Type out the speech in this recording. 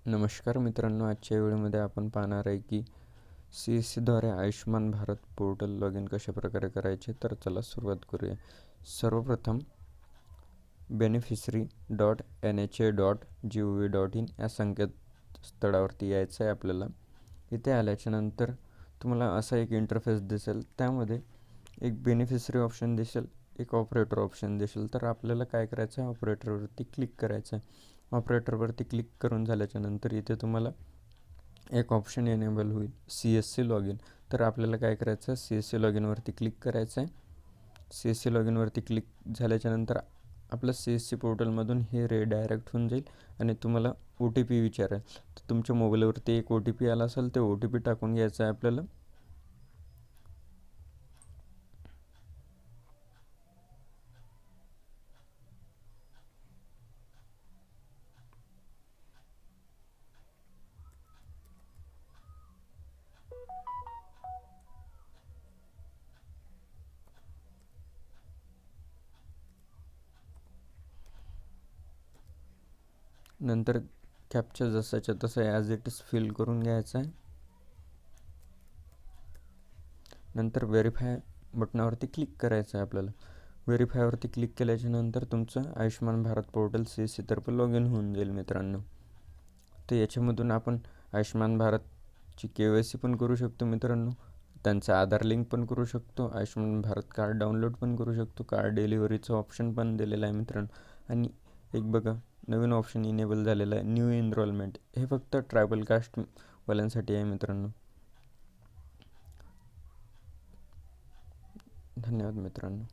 नमस्कार मित्रांनो, आजच्या व्हिडिओमध्ये आपण पाहणार आहे की CSCद्वारे Ayushman Bharat portal log in कशाप्रकारे करायचे. तर चला सुरुवात करूया. सर्वप्रथम beneficiary.nha.gov.in या संकेतस्थळावरती यायचं आहे आपल्याला. इथे आल्याच्या नंतर तुम्हाला असा एक इंटरफेस दिसेल. त्यामध्ये एक बेनिफिशरी ऑप्शन दिसेल, एक ऑपरेटर ऑप्शन दिसेल. तर आपल्याला काय करायचं आहे, ऑपरेटरवरती क्लिक करायचं आहे. ऑपरेटरवरती क्लिक करून झाल्याच्या नंतर इथे तुम्हाला एक ऑप्शन एनेबल होईल, CSC लॉग इन. तर आपल्याला काय करायचं आहे, CSC लॉग इनवरती क्लिक करायचं आहे. CSC लॉग इनवरती क्लिक झाल्याच्या नंतर आपलं CSC पोर्टलमधून हे रिडायरेक्ट होऊन जाईल आणि तुम्हाला OTP विचारेल. तर तुमच्या मोबाईलवरती एक OTP आला असेल, ते OTP टाकून घ्यायचं आहे आपल्याला. नंतर कॅप्चा जसाच्या तसं ॲज इट इज फिल करून घ्यायचं आहे. नंतर व्हेरीफाय बटनावरती क्लिक करायचं आहे आपल्याला. व्हेरीफायवरती क्लिक केल्याच्या नंतर तुमचं आयुष्यमान भारत पोर्टल CSCतर्फे लॉग इन होऊन जाईल मित्रांनो. तर याच्यामधून आपण आयुष्यमान भारतची KYC पण करू शकतो मित्रांनो. त्यांचं आधार लिंक पण करू शकतो. आयुष्यमान भारत कार्ड डाउनलोड पण करू शकतो. कार्ड डिलिव्हरीचं ऑप्शन पण दिलेलं आहे मित्रांनो. आणि एक बघा, नवीन ऑप्शन इनेबल झालेलं आहे, न्यू एनरोलमेंट. हे फक्त ट्रायबल कास्टवाल्यांसाठी आहे मित्रांनो. धन्यवाद मित्रांनो.